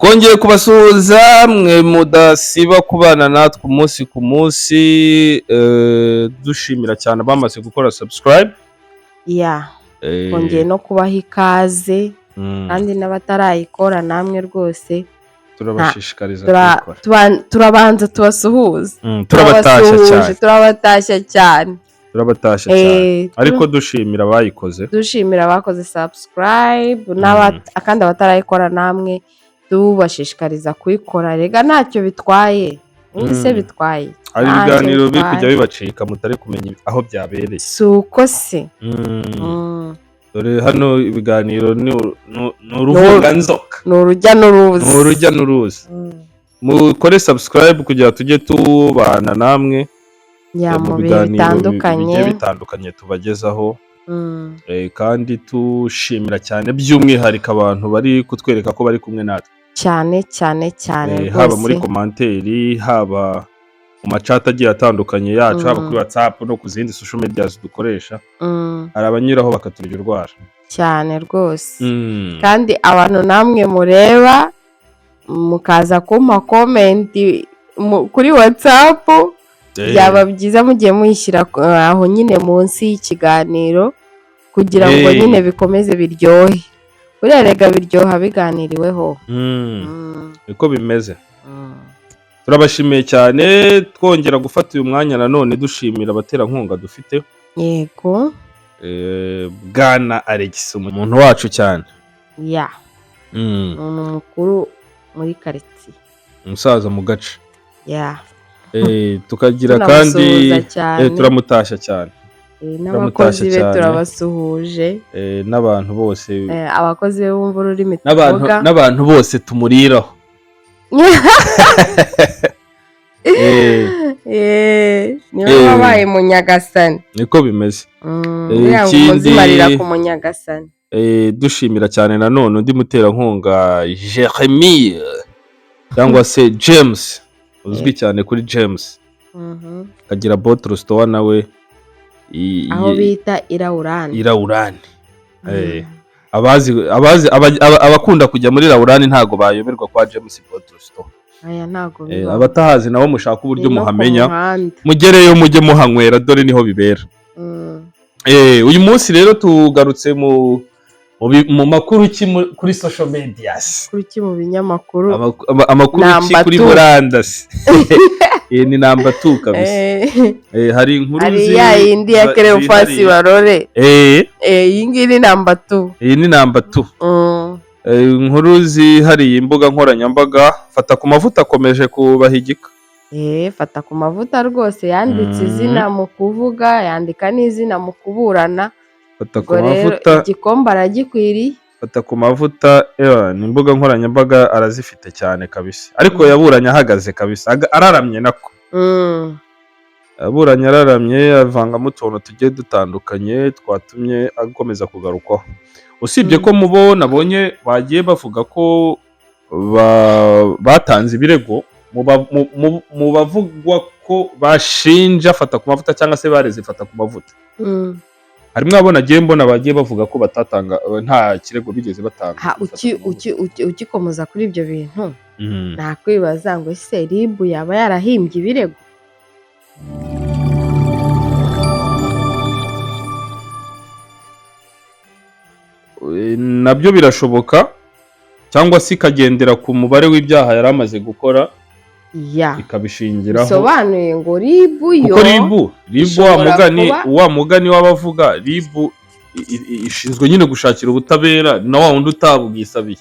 twongeye kubasuhuza mwe mudasiba kubana natwe umunsi ku munsi, dushimira cyane abamaze gukora subscribe. twongeye no kubaha ikaze kandi n'abatarayikora namwe rwose turabashishikariza kuyikora. turabanza tubasuhuze, turabatashya cyane cyane ariko dushimira abayikoze, dushimira abakoze subscribe kandi abatarayikora namwe tubashishikariza kuyikora. Rega ntacyo bitwaye, se bitwaye, hari ibiganiro biri kujya bibacika mutari kumenya aho byabereye, si uko se. dore hano ibiganiro ni uruvunganzoka, ni urujya n'uruza. mukore subscribe kugira tujye tubana namwe mu biganiro bitandukanye tubagezaho, kandi tushimira cyane by'umwihariko abantu bari kutwereka ko bari kumwe natwe cyane haba muri komanteri, haba mu machat agiye atandukanye yacu, haba kuri WhatsApp no ku zindi social media dukoresha. hari abanyuraho bakaturya urwara cyane rwose. kandi abantu namwe mureba mukaza kumpa comment kuri WhatsApp, byaba byiza mugiye muyishyira aho nyine munsi y'ikiganiro kugira ngo nyine bikomeze biryohe. Urerega biryoha biganiriweho. niko bimeze. turabashimiye cyane, twongera gufata uyu mwanya nanone dushimira abaterankunga dufite. Yego. Bwana Alex, umuntu wacu cyane. umuntu mukuru muri quartier, umusaza mu gace. tukagira kandi turamutashya cyane, n'abakozi be turabasuhuje, n'abantu bose, abakozi be bumva ururimi tuvuga, n'abantu bose tumuriraho. niwe wabaye mu Nyagasani, niko bimeze. muzimarira ku Munyagasani. dushimira cyane nanone undi muterankunga Jeremy cyangwa se James, uzwi cyane kuri James, kagira bottle store nawe aho bita Irawurani. abakunda kujya muri Irawurani ntago bayoberwa kwa James bottle store. ntago abatahazi nabo mushaka uburyo muhamenya, mugereyo mujye muhanywera, dore niho bibera. uyu munsi rero tugarutse mu makuru kuri social media, mu binyamakuru, amakuru kuri murandasi. ni namba 2 kabisa. hari inkuru ya yindi ya Cleophas Barore. iyi ngiyi ni namba 2. iyi ni namba 2. inkuru zihariye imbuga nkoranyambaga. Fata ku mavuta akomeje kubahigika. Fata ku mavuta rwose yanditse izina mu kuvuga, yandika n'izina mu kuburana. Fata ku mavuta, igikombe aragikwiriye. Fata ku mavuta, ni imbuga nkoranyambaga arazifite cyane kabisa, ariko yaburanye ahagaze kabisa, araramye nako. Aburanye araramye, avangamo utuntu tugiye dutandukanye twatumye akomeza kugarukwaho. Usibye ko mubo nabonye bagiye bavuga ko batanze ibirego mu bavugwa ko bashinja Fata ku mavuta cyangwa se bareze Fata ku mavuta. hari mwabona agiye mbona bagiye bavuga ko batatanga, nta kirego bigeze batanga. ukikomeza kuri ibyo bintu, nakwibaza ngo ese RIB yaba yarahimbye ibirego? nabyo birashoboka, cyangwa se ikagendera ku mubare w'ibyaha yari amaze gukora, ikabishingiraho. bisobanuye ngo RIB yo, kuko RIB wa mugani w'abavuga, RIB ishinzwe nyine gushakira ubutabera na wa wundi utabwisabiye.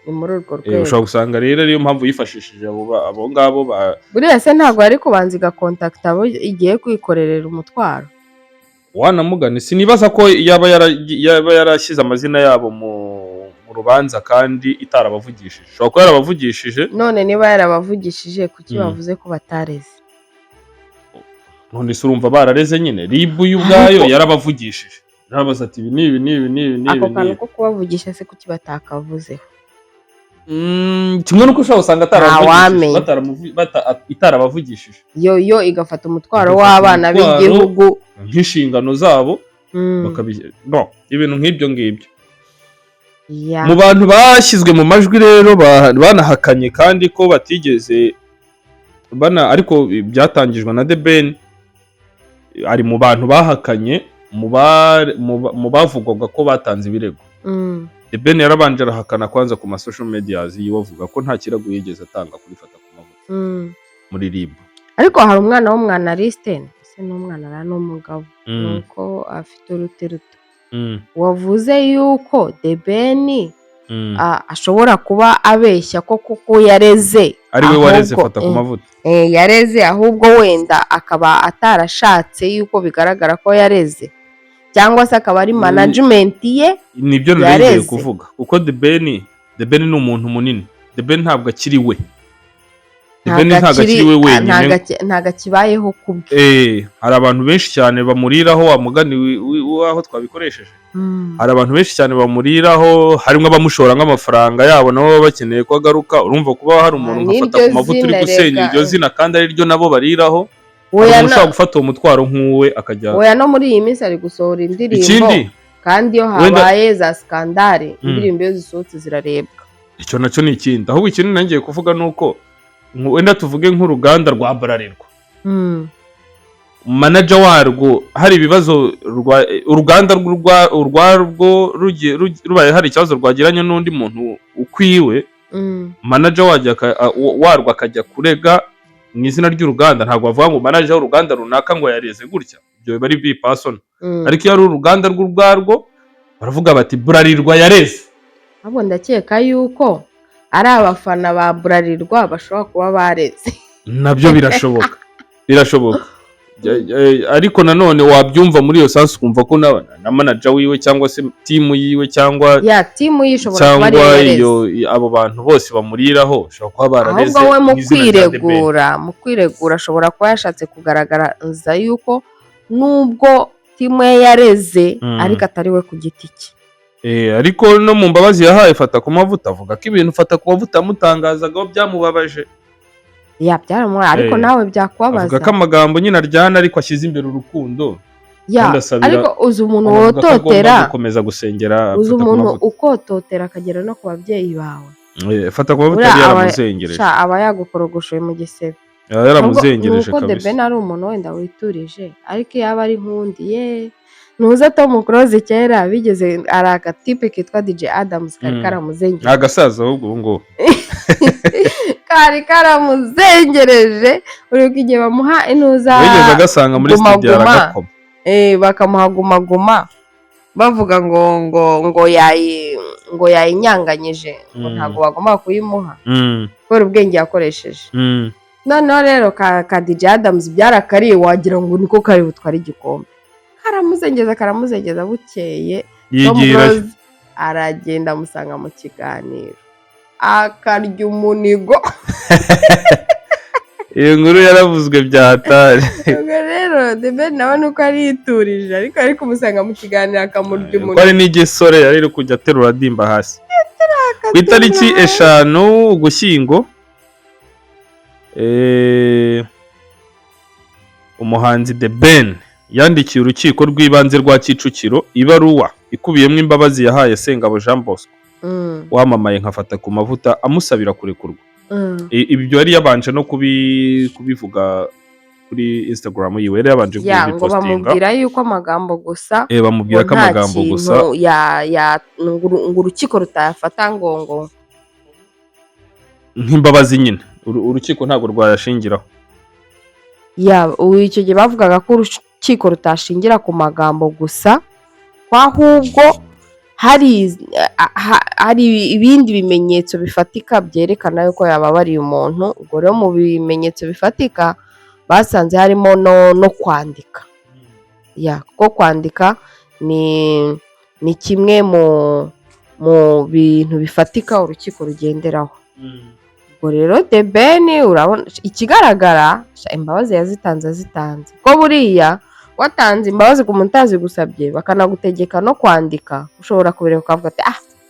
ni muri urwo rwego. ushobora gusanga rero ariyo mpamvu yifashishije abo ngabo. buriya se ntabwo ari kubanza igakontakita abo igiye kwikorerera umutwaro. wanamugani sinibaza ko yaba yarashyize amazina yabo mu rubanza kandi itarabavugishije. ushobora kuba yarabavugishije. none niba yarabavugishije kuki bavuze ko batareze? none se urumva barareze nyine. RIB y'ubwayo yarabavugishije, yarabaza ati ibi n'ibi. ako kantu ko kubavugisha se kuki batakavuzeho? kimwe nuko ushobora gusanga itarabavugishije, yo igafata umutwaro w'abana b'igihugu nk'inshingano zabo, ibintu nk'ibyo ngibyo. mu bantu bashyizwe mu majwi rero banahakanye kandi ko batigeze ariko byatangijwe na The Ben, ari mu bantu bahakanye mu bavugwaga ko batanze ibirego. The Ben yarabanje arahakana kwanza ku ma social medias yiwe avuga ko nta kirego yigeze atanga kuri Fata ku mavuta muri RIB. Ariko hari umwana w'umwanaliste ese n'umwana n'umugabo nuko afite uruteruto wavuze yuko The Ben ashobora kuba abeshya ko kuko yareze ari we wareze Fata ku mavuta yareze ahubwo wenda akaba atarashatse yuko bigaragara ko yareze cyangwa se akaba ari management ye. Nibyo ngiye kuvuga kuko The Ben ni umuntu munini. The Ben ntabwo akiri we. The Ben ntabwo akiri we wenyine, ntabwo akibayeho kubwe. Hari abantu benshi cyane bamuriraho wa mugani waho twabikoresheje. Hari abantu benshi cyane bamuriraho, harimo abamushora nk'amafaranga yabo nabo bakeneye ko agaruka. Urumva kuba hari umuntu nkafata ku mavuta uri gusenya iryo zina kandi ari ryo nabo bariraho, ushaka gufata uwo mutwaro nk'uwe akajya. Oya no muri iyi minsi ari gusohora indirimbo kandi iyo habaye za skandale indirimbo iyo zisohotse zirarebwa. Icyo nacyo ni ikindi. Ahubwo ikintu nangiye kuvuga nuko wenda tuvuge nk'uruganda rwa Bralirwa, manager warwo hari ibibazo, uruganda urwarwo rubaye hari ikibazo rwagiranye n'undi muntu ukwiwe, manager warwo akajya kurega mu izina ry'uruganda. Ntabwo bavuga ngo manager w'uruganda runaka ngo yareze gutya, ibyo bari bi-person. Ariko iyo ari uruganda rw'urwarwo baravuga bati Bralirwa yareze. Ahubwo ndakeka yuko ari abafana ba Bralirwa bashobora kuba bareze. Nabyo birashoboka. Ariko nanone wabyumva muri iyo sansi ukumva ko na manager wiwe cyangwa se team yiwe cyangwa team yishobora kuba yareze. Abo bantu bose bamuriraho ushobora kuba barareze. Ahubwo we mu kwiregura ashobora kuba yashatse kugaragaza yuko nubwo team ye yareze ariko atari we ku giti cye. Ariko no mu mbabazi yahaye Fata ku mavuta avuga ko ibintu Fata ku mavuta mutangazagaho byamubabaje. Byaramubaye ariko nawe byakubabaza. Avuga ko amagambo nyine aryana ariko ashyize imbere urukundo. Ariko uzi umuntu wototera gukomeza gusengera. Uzi umuntu ukototera akagera no ku babyeyi bawe. Fata ku mavuta yaramuzengereje. Aba yagukorogoshoye mu gisebe. Yaramuzengereje kabisa. Nuko The Ben ari umuntu wenda witurije ariko yaba ari nkundi Nuza Tom Close kera bigeze ari agatipe kitwa DJ Adams kari karamuzengereje. Agasaza ahubwo ngo kari karamuzengereje uri kujye bamuha inuza. Bigeze agasanga muri studio aragakoma. Bakamuha guma bavuga ngo yayinyanganyije ngo ntago bagomba kuyimuha kubera ubwenge yakoresheje. Noneho rero ka DJ Adams byarakariye wagira ngo niko kari butwara igikombe. Karamuzengeza bukeye aragenda amusanga mu kiganiro akarya umunigo. Iyo nkuru yaravuzwe byatari. Rero The Ben nawe nuko ari yiturije ariko umusanga mu kiganiro akamurya umunigo. Ko ari n'igisore yari kujya aterura dimba hasi. Ku itariki 5 Ugushyingo umuhanzi The Ben yandikiye urukiko rw'ibanze rwa Kicukiro ibaruwa ikubiyemo imbabazi yahaye Sengabo Jean Bosco wamamaye nka Fata ku mavuta amusabira kurekurwa. Ibyo yari yabanje no kubivuga kuri Instagram yiwe, yari yabanje kubipostinga. Bamubwira yuko amagambo gusa, bamubwira ko amagambo gusa ngo urukiko rutayafata ngo nk'imbabazi nyine. Urukiko ntabwo rwayashingiraho. Icyo gihe bavugaga ko urukiko rutashingira ku magambo gusa, ahubwo hari ibindi bimenyetso bifatika byerekana yuko yababariye umuntu. Ubwo rero mu bimenyetso bifatika basanze harimo no kwandika. Kuko kwandika ni kimwe mu bintu bifatika urukiko rugenderaho. Ubwo rero The Ben urabona ikigaragara imbabazi yazitanze ko buriya watanze imbabazi ku muntazi gusabye bakanagutegeka no kwandika ushobora kubireka ukavuga ati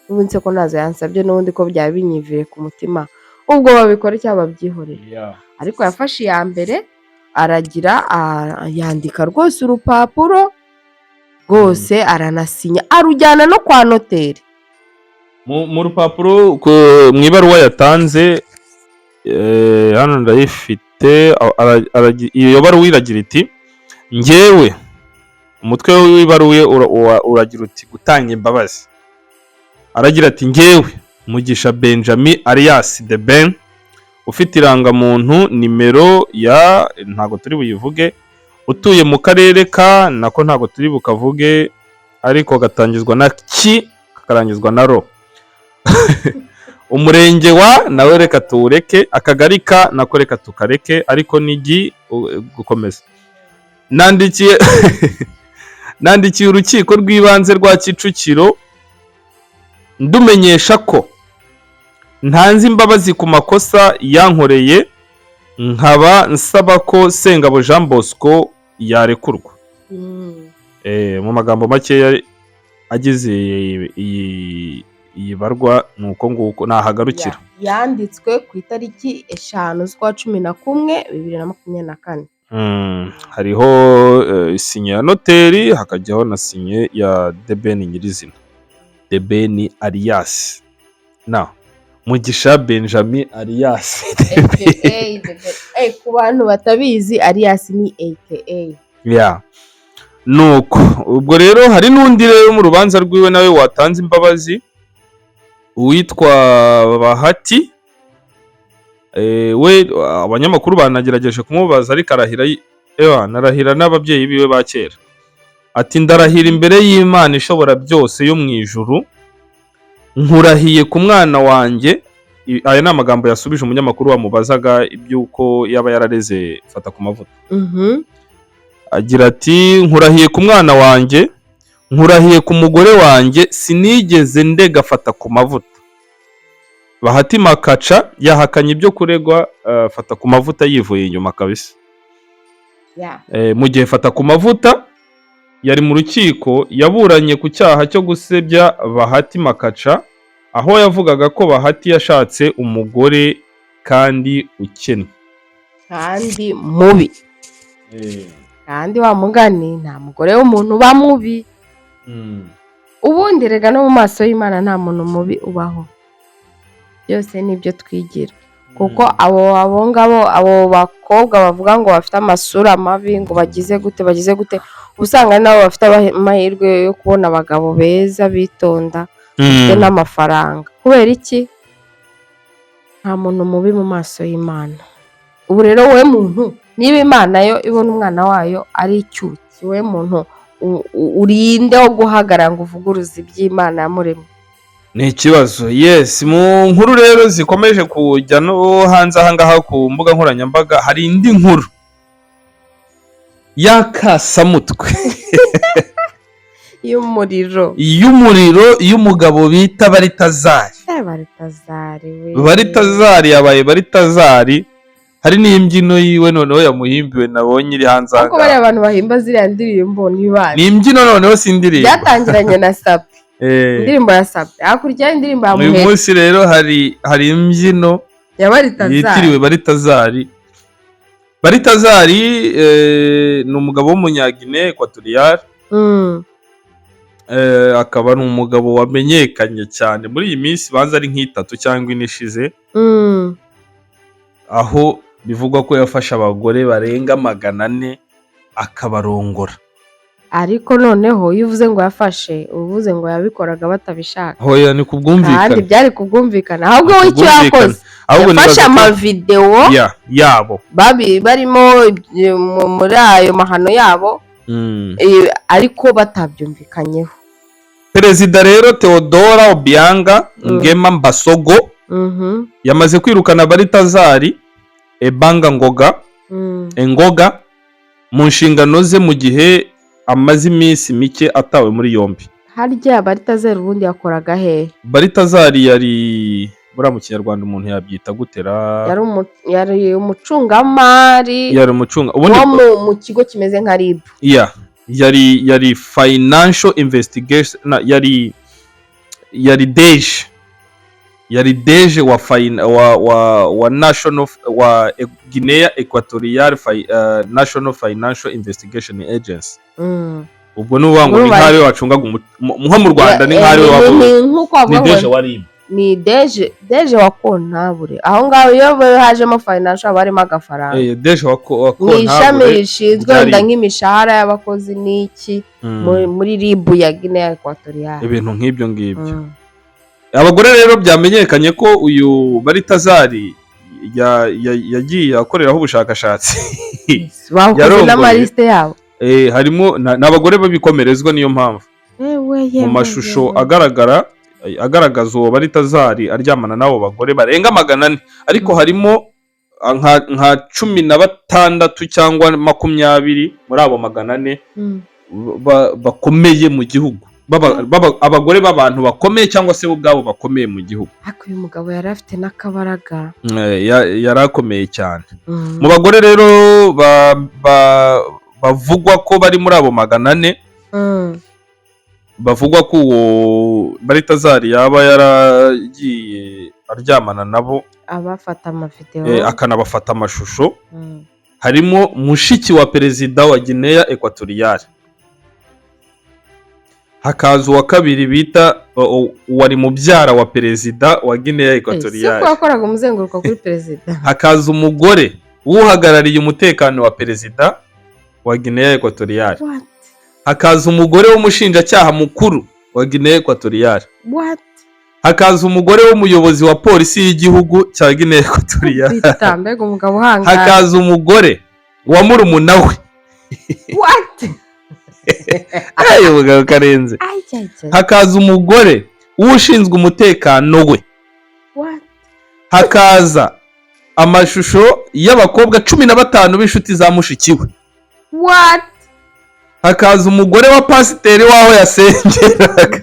ubu nse ko nazo yansabye n'ubundi ko byaba binyiviye ku mutima ubwo babikora cyangwa babyihorera. Ariko yafashe iya mbere aragira yandika rwose urupapuro rwose aranasinya arujyana no kwa noteri. mu rupapuro mu ibaruwa yatanze hano ndayifite. Iyo baruwa iragira iti njyewe, umutwe w'ibaruwa uragira uti gutanga imbabazi. Aragira ati njyewe Mugisha Benjamin alias The Ben, ufite irangamuntu nimero ya ntago turi buyivuge, utuye mu karere ka nako ntago turi bukavuge, ariko gatangizwa na ki kakarangizwa na ro. Umurenge wa nawe reka tuwureke, akagari ka nako reka tukareke, ariko nigi gukomeza. Nandikiye urukiko rw'ibanze rwa Kicukiro ndumenyesha ko ntanze imbabazi ku makosa yankoreye, nkaba nsaba ko Sengabo Jean Bosco yarekurwa. Mu magambo makeya agize iyi barwa nuko nguko nahagarukira. Yanditswe ku itariki 5 z'ukwa 11 2024. Hariho sinye ya noteri, hakajyaho na sinye ya The Ben nyirizina, The Ben alias Mugisha Benjamin alias ku bantu batabizi alias ni AKA. Nuko ubwo rero hari n'undi rero mu rubanza rwiwe nawe watanze imbabazi, uwitwa Bahati. We abanyamakuru banagerageje kumubaza, ariko narahira n'ababyeyi biwe ba kera. Ati ndarahira imbere y'Imana ishobora byose yo mu ijuru, nkurahiye ku mwana wanjye. Aya ni amagambo yasubije umunyamakuru wamubazaga iby'uko yaba yarareze Fata ku Mavuta. Agira ati nkurahiye ku mwana wanjye, nkurahiye ku mugore wanjye, sinigeze ndega Fata ku Mavuta. Bahati Makaca yahakanye ibyo kuregwa Fata ku Mavuta yivuye inyuma kabisa. Mu gihe Fata ku Mavuta yari mu rukiko yaburanye ku cyaha cyo gusebya Bahati Makaca, aho yavugaga ko Bahati yashatse umugore kandi ukennye kandi mubi. Kandi wa mugani nta mugore w'umuntu uba mubi. Ubundi rega no mu maso y'Imana nta muntu mubi ubaho. Byose nibyo twigira, kuko abo bakobwa bavuga ngo bafite amasura mabi, ngo bagize gute, usanga nabo bafite amahirwe yo kubona abagabo beza bitonda bafite n'amafaranga. Kubera iki? Nta muntu mubi mu maso y'Imana. Ubu rero we muntu, niba Imana yo ibona umwana wayo ari icyuki, we muntu urinde wo guhagarara ngo uvuguruze iby'Imana yamuremye. Ni ikibazo. Yes, mu nkuru rero zikomeje kujya no hanze ahangaha ku mbuga nkoranyambaga, hari indi nkuru y'akasamutwe y'umuriro y'umugabo bita Baritazari. Baritazari yabaye Baritazari. Hari n'imbyino yiwe noneho yamuhimbiwe nabonye iri hanze ahangaha. Kuko bari abantu bahimba ziriya ndirimbo ntibandi. Ni imbyino noneho si indirimbo. Byatangiranye na Sapi. Indirimbo ya Sapi. Hakurya indirimbo ya Muhetse. Uyu munsi rero hari imbyino ya Baritazari yitiriwe Baritazari. Baritazari ni umugabo w'umunyagine Equatorial. Akaba ni umugabo wamenyekanye cyane muri iyi minsi, banza ari nk'itatu cyangwa ine ishize, aho bivugwa ko yafashe abagore barenga 400 akabarongora. Ariko noneho iyo uvuze ngo yafashe, uvuze ngo yabikoraga batabishaka. Hoya ni kubwumvikana. Kandi byari kubwumvikana. Ahubwo we icyo yakoze, yafashe amavideo yabo barimo muri ayo mahano yabo, ariko batabyumvikanyeho. Perezida rero Theodora Obianga Ngema Mbasogo yamaze kwirukana Baritazari Ebanga Ngoga mu nshingano ze mu gihe amaze iminsi mike atawe muri yombi. Harya Baritazari ubundi yakoraga hehe? Baritazari yari bura mu Kinyarwanda umuntu yabyita gutera, yari umucungamari, ubundi mu kigo kimeze nka RIB. Yari financial investigation, yari deje wa national wa Guinea Equatorial National Financial Investigation Agency. ubwo n'uvuga ngo ni nk'aho wacungaga nko mu Rwanda ni nk'aho ni deje wari ni deje wa kontabure aho ngaho iyo hajemo financial barimo agafaranga deje wa kontabure ni ishami rishinzwe wenda nk'imishahara y'abakozi n'iki muri ribu ya Guinea Equatorial ibintu nk'ibyo ngibyo. Abagore rero byamenyekanye ko uyu Baritazari yagiye akoreraho ubushakashatsi bakoze n'amaliste yabo harimo n'abagore babikomerezwa niyo mpamvu mu mashusho agaragaza uwo Baritazari aryamana n'abo bagore barenga 400 ariko harimo nka 16 cyangwa 20 muri abo 400 bakomeye mu gihugu abagore b'abantu bakomeye cyangwa se ubwabo bakomeye mu gihugu. Ariko uyu mugabo yari afite n'akabaraga yari akomeye cyane mu bagore rero bavugwa ko bari muri abo 400 bavugwa ko uwo Baritazari yaba yaragiye aryamana nabo abafata amavideo akanabafata amashusho harimo mushiki wa perezida wa Guinea Equatorial, hakaza uwa kabiri bita wari mubyara wa perezida wa Guinea Equatorial siko yakoraga umuzenguruko kuri perezida, hakaza umugore uhagarariye umutekano wa perezida wa Guinea Equatorial, hakaza umugore w'umushinjacyaha mukuru wa Guinea Equatorial, hakaza umugore w'umuyobozi wa polisi y'igihugu cya Guinea Equatorial, hakaza umugore wa murumuna we ayo mugabo karenze, hakaza umugore ushinzwe umutekano we, hakaza amashusho y'abakobwa 15 b'inshuti za mushikiwe, hakaza umugore wa pasiteri waho yasengeraga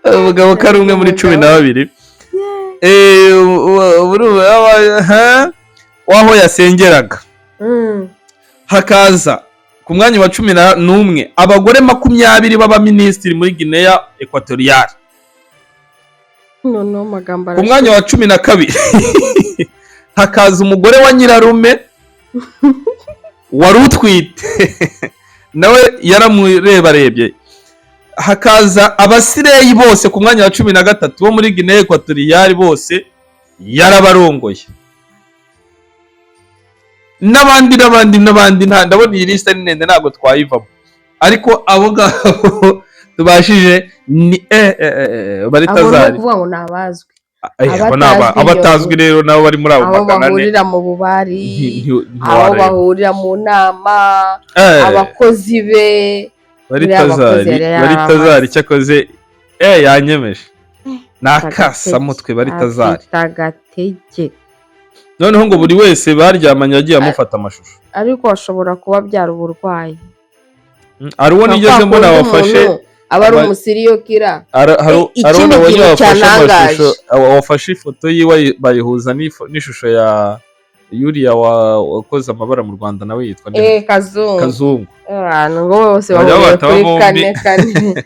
umugabo kari umwe muri 12 waho yasengeraga, hakaza ku mwanya wa 11 abagore 20 b'abaminisitiri muri Guinea Equatorial, ku mwanya wa 12 hakaza umugore wa nyirarume wari utwite nawe yaramurebarebye, hakaza abasireyi bose ku mwanya wa 13 bo muri Guinea Equatorial bose yarabarongoye, n'abandi ndabona iyi liste ni ndende ntabwo twayivamo, ariko abo ngabo tubashije ni Baritazari kuvuga ngo nabazwe abatazwi rero nabo bari muri abo 400 bahurira mu bubari abo bahurira mu nama abakozi be Baritazari cyakoze yanyemeje nakasa mutwe Baritazari tagatege, noneho ngo buri wese baryamanye yagiye amufata amashusho, ariko ashobora kuba byara uburwayi ari uwo nigeze mbona wafashe aba ari umusiriyo kira ikindi kintu cyanangaje wafashe ifoto yiwe bayihuza n'ishusho ya Yuria wakoze amabara mu Rwanda nawe yitwa Kazungu ngo bose bahuye kuri kane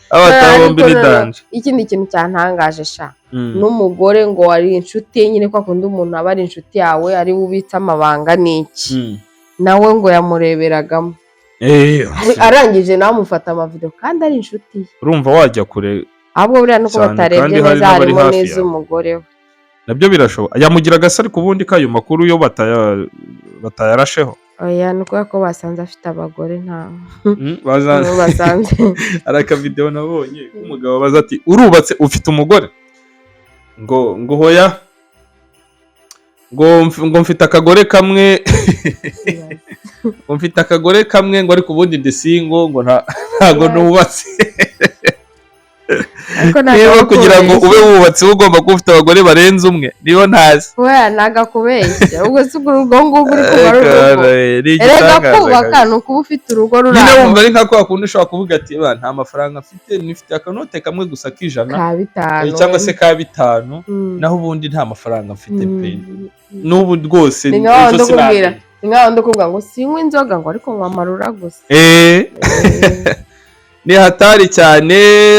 abatabombi ni danje. Ikindi kintu cyantangaje sha n'umugore ngo wari inshuti nyine kwa kundi umuntu aba ari inshuti yawe ari ubitsa amabanga n'iki nawe ngo yamureberagamo arangije nawe amufata amavideo kandi ari inshuti, urumva wajya kure ahubwo buriya nuko batarebye neza harimo neza umugore we nabyo birashoboka yamugiraga se, ariko ubundi kayo makuru yo batayarasheho oya nuko ko basanze afite abagore nta basanze araka video nabonye umugabo baza ati urubatse ufite umugore ngo hoya ngo mfite akagore kamwe ngo mfite akagore kamwe ngo ariko ubundi ndi single ngo ntago nubatse niba kugira ngo ube wubatse ugomba kuba ufite abagore barenze umwe niyo ntazi we nagakubeshya ubwo se urwo ngubwo uri kubaruko erega kubaka no kuba ufite urugo rurano nyine wumva ari nka kwa kundi ushobora kuvuga ati nta mafaranga mfite nifite akanote kamwe gusa k'100 cyangwa se ka 5 naho ubundi nta mafaranga mfite pe n'ubu rwose ejo sinabwira ingaho ndakubwira ngo sinywe inzoga ngo ariko nkwa amarura gusa ni hatari cyane.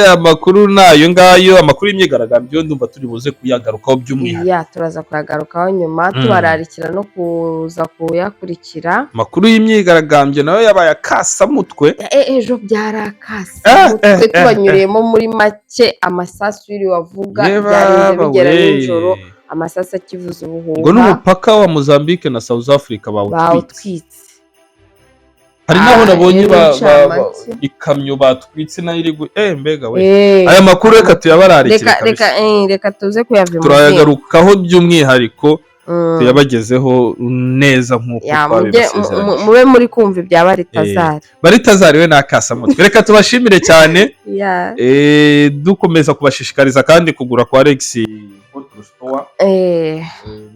Amakuru nayo ngayo, amakuru y'imyigaragambyo ndumva turi buze kuyagarukaho by'umwihariko. Turaza kuyagarukaho nyuma tubararikira no kuza kuyakurikira. Amakuru y'imyigaragambyo nayo yabaye akasamutwe. Ejo byarakasamutwe tubanyuriyemo muri make, amasasu yiri wavuga byarinze bigera nijoro, amasasu akivuza ubuhuha. Ngo n'umupaka wa Mozambique na South Africa bawutwitse. Hari naho nabonye ikamyo batwitse nayo iri mbega we. Aya makuru reka tuyabararikire kabisa. Reka tuze kuyavima. Turayagarukaho by'umwihariko tuyabagezeho neza nk'uko twabibasezeranye. Mube muri kumva ibya Baritazari. Baritazari we nakasamutwe. Reka tubashimire cyane. Dukomeza kubashishikariza kandi kugura kwa Alex Bottle Store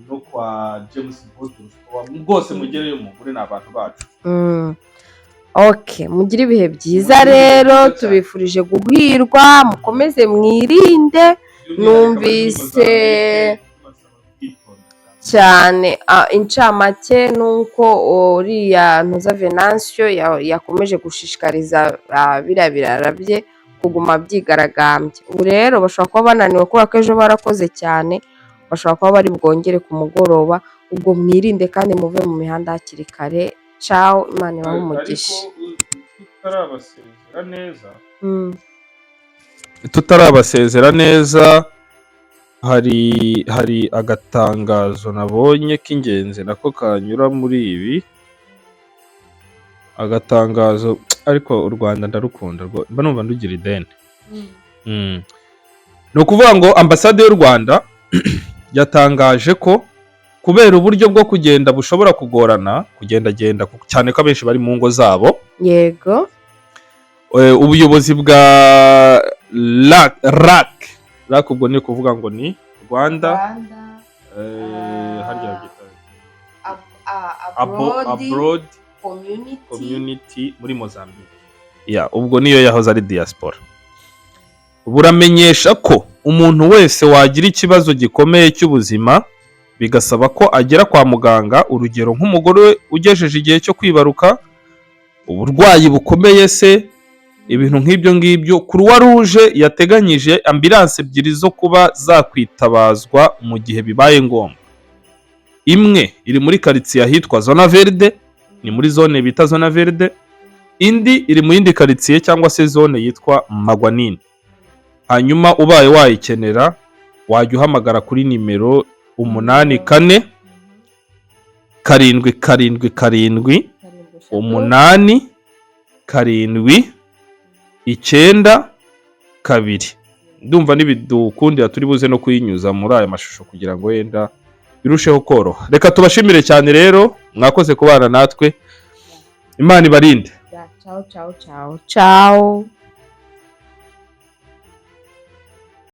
no kwa James Bottle Store. Rwose mugereyo mugure n'abantu bacu. Mugire ibihe byiza rero, tubifurije guhirwa, mukomeze mwirinde. Numvise cyane incamake nuko uriya Ntuza Venancio yakomeje gushishikariza biriya birara bye kuguma byigaragambye. Ubu rero bashobora kuba bananiwe kubera ko ejo barakoze cyane, bashobora kuba bari bwongere ku mugoroba. Ubwo mwirinde kandi muve mu mihanda hakiri kare. Ciao, Imana ibahe umugisha. Tutarabasezera neza, hari agatangazo nabonye k'ingenzi nako kanyura muri ibi. Agatangazo ariko u Rwanda ndarukunda, mba numva ndugira ideni. Ni ukuvuga ngo ambasade y'u Rwanda yatangaje ko kubera uburyo bwo kugenda bushobora kugorana, kugendagenda cyane ko abenshi bari mu ngo zabo. Yego. Ubuyobozi bwa RAC ubwo ni kuvuga ngo ni Rwanda Abroad Community muri Mozambique. Ubwo niyo yahoze ari diaspora. Buramenyesha ko umuntu wese wagira ikibazo gikomeye cy'ubuzima bigasaba ko agera kwa muganga, urugero nk'umugore ugejeje igihe cyo kwibaruka, uburwayi bukomeye se, ibintu nk'ibyo ngibyo, Croix Rouge yateganyije ambulance ebyiri zo kuba zakwitabazwa mu gihe bibaye ngombwa. Imwe iri muri quartier ahitwa Zona Verde, ni muri zone bita Zona Verde. Indi iri mu yindi quartier cyangwa se zone yitwa Magwanini. Hanyuma ubaye wayikenera wajya uhamagara kuri nimero 84 7 7 8 7 9 2. Ndumva nibidukundira turi buze no kuyinyuza muri aya mashusho kugira ngo wenda birusheho koroha. Reka tubashimire cyane rero, mwakoze kubana natwe. Imana ibarinde. Ciao.